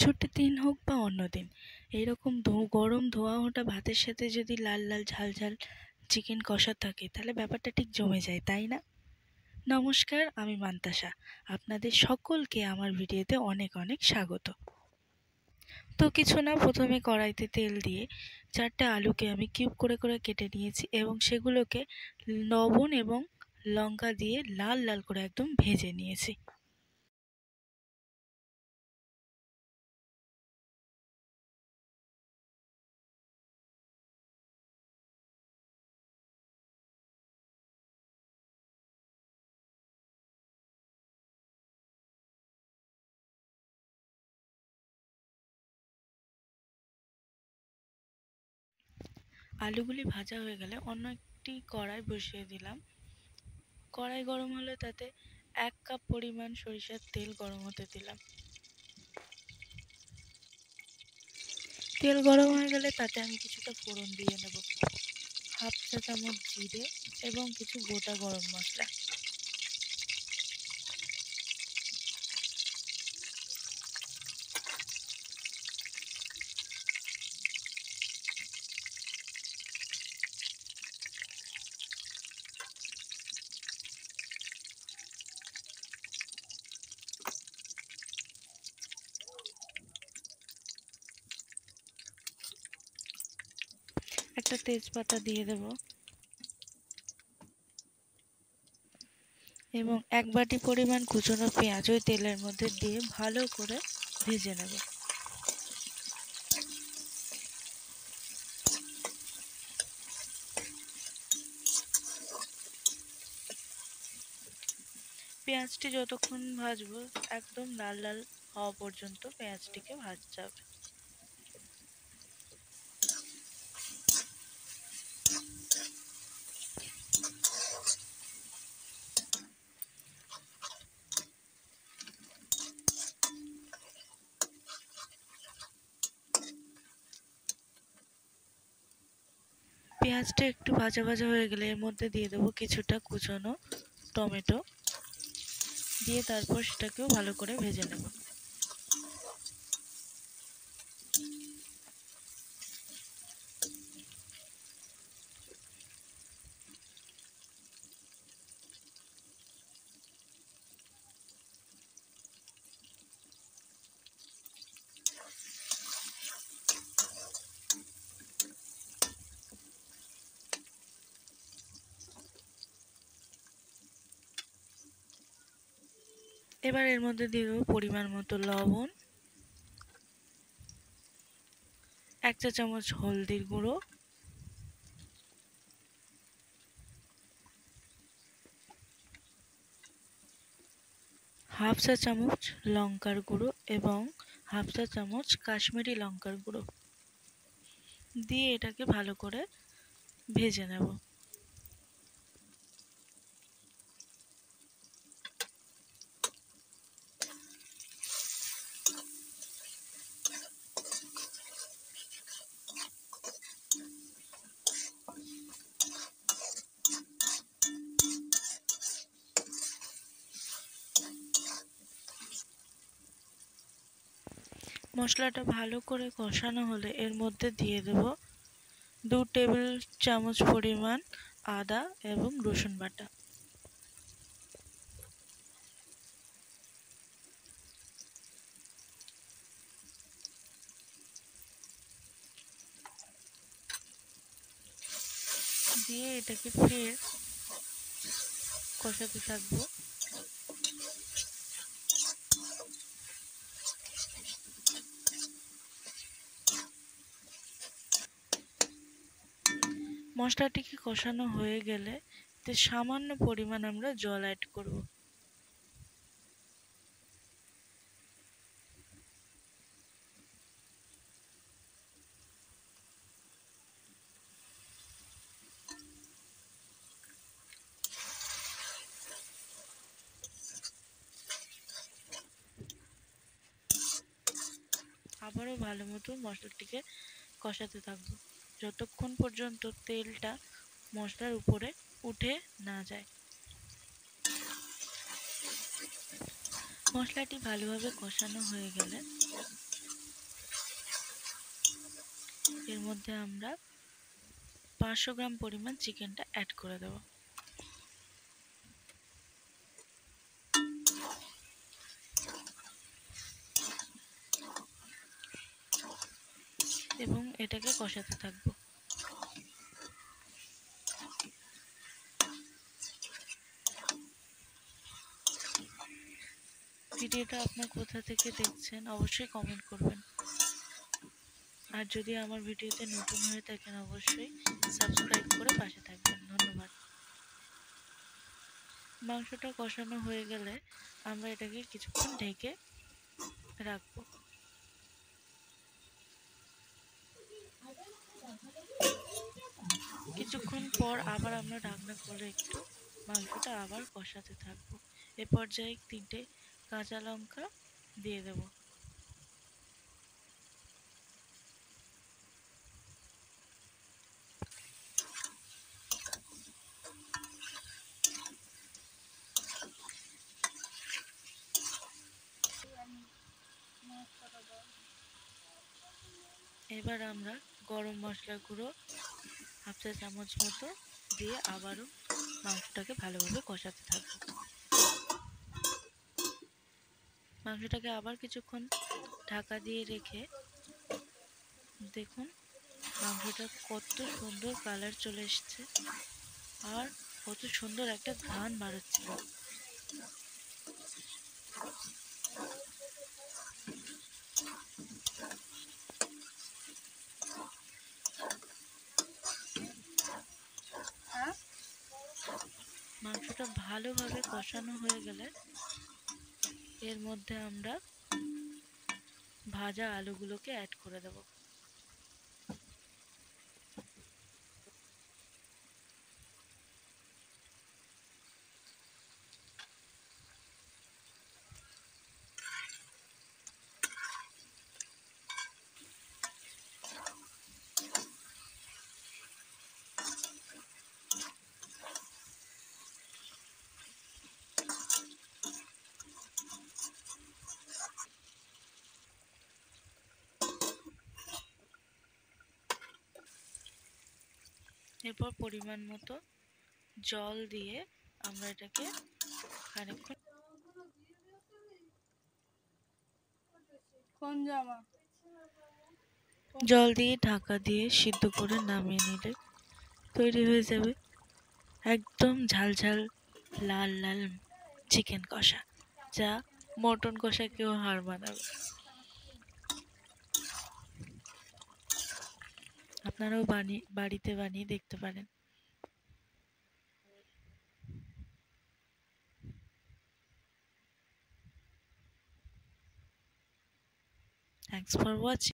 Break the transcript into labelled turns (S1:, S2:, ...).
S1: ছুটির দিন হোক বা অন্য দিন, এইরকম গরম ধোয়া ওঠা ভাতের সাথে যদি লাল লাল ঝাল ঝাল চিকেন কষা থাকে তাহলে ব্যাপারটা ঠিক জমে যায়, তাই না? নমস্কার, আমি মান্তাসা। আপনাদের সকলকে আমার ভিডিওতে অনেক অনেক স্বাগত। তো কিছু না, প্রথমে কড়াইতে তেল দিয়ে 4টে আলুকে আমি কিউব করে করে কেটে নিয়েছি এবং সেগুলোকে লবণ এবং লঙ্কা দিয়ে লাল লাল করে একদম ভেজে নিয়েছি। আলুগুলি ভাজা হয়ে গেলে অন্য একটি কড়াই বসিয়ে দিলাম। কড়াই গরম হলে তাতে 1 কাপ পরিমাণ সরিষার তেল গরম হতে দিলাম। তেল গরম হয়ে গেলে তাতে আমি কিছুটা ফোড়ন দিয়ে নেব। হাফ চা চামচ জিরে এবং কিছু গোটা গরম মশলা। একটা তেজপাতা দিয়ে দেব এবং 1 বাটি পরিমাণ কুচনো পেঁয়াজ ওই তেলের মধ্যে দিয়ে ভালো করে ভেজে নেব। পেঁয়াজটি যতক্ষণ ভাজবো একদম লাল লাল হওয়া পর্যন্ত পেঁয়াজটিকে ভাজতে হবে। পেঁয়াজটা একটু ভাজা ভাজা হয়ে গেলে এর মধ্যে দিয়ে দেবো কিছুটা কুচনো টমেটো, দিয়ে তারপর সেটাকেও ভালো করে ভেজে নেব। এবার এর মধ্যে দিয়ে দেবো পরিমাণ মতো লবণ, 1 চা চামচ হলদির গুঁড়ো, হাফ চা চামচ লঙ্কার গুঁড়ো এবং হাফ চা চামচ কাশ্মীরি লঙ্কার গুঁড়ো দিয়ে এটাকে ভালো করে ভেজে নেব। মশলাটা ভালো করে কষানো হলে এর মধ্যে দিয়ে দেব 2 টেবিল চামচ পরিমাণ আদা এবং রসুন বাটা। দিয়ে এটাকে ফের কষাতে থাকবো। মশলাটিকে কষানো হয়ে গেলে এতে সামান্য পরিমাণ আমরা জল অ্যাড করব। আবারও ভালো মতো মশলাটিকে কষাতে থাকবো যতক্ষণ পর্যন্ত তেলটা মশলার উপরে উঠে না যায়। মশলাটি ভালোভাবে কষানো হয়ে গেলে মধ্যে আমরা 500 গ্রাম পরিমাণ চিকেনটা অ্যাড করে দেব। এবং এটাকে কষাতে থাকবো। ভিডিওটা আপনার কোথা থেকে দেখছেন অবশ্যই কমেন্ট করবেন। আর যদি আমার ভিডিওতে নতুন হয়ে থাকেন অবশ্যই সাবস্ক্রাইব করে পাশে থাকবেন। ধন্যবাদ। মাংসটা কষানো হয়ে গেলে আমরা এটাকে কিছুক্ষণ ঢেকে রাখবো। কিছুক্ষণ পর আবার আমরা ঢাকনা খুলে একটু মাংসটা আবার কষাতে থাকবো। এ পর্যায়ে 3টে কাঁচা লঙ্কা দিয়ে দেব। এবার আমরা গরম মশলা গুঁড়ো হাফ চা চামচ মতো দিয়ে আবারও মাংসটাকে ভালোভাবে কষাতে থাকবো। মাংসটাকে আবার কিছুক্ষণ ঢাকা দিয়ে রেখে দেখুন মাংসটা কত সুন্দর কালার চলে এসছে আর কত সুন্দর একটা ঘ্রাণ বাড়াচ্ছিল। মাংসটা ভালোভাবে কষানো হয়ে গেলে এর মধ্যে আমরা ভাজা আলুগুলোকে অ্যাড করে দেব। এরপর পরিমাণ মতো জল দিয়ে আমরা এটাকে খানিকক্ষণ জল দিয়ে ঢাকা দিয়ে সিদ্ধ করে নামিয়ে নিলে তৈরি হয়ে যাবে একদম ঝালঝাল লাল লাল চিকেন কষা, যা মটন কষাকেও হার মানাবে। আপনারাও বাড়িতে বানিয়ে দেখতে পারেন। Thanks for watching.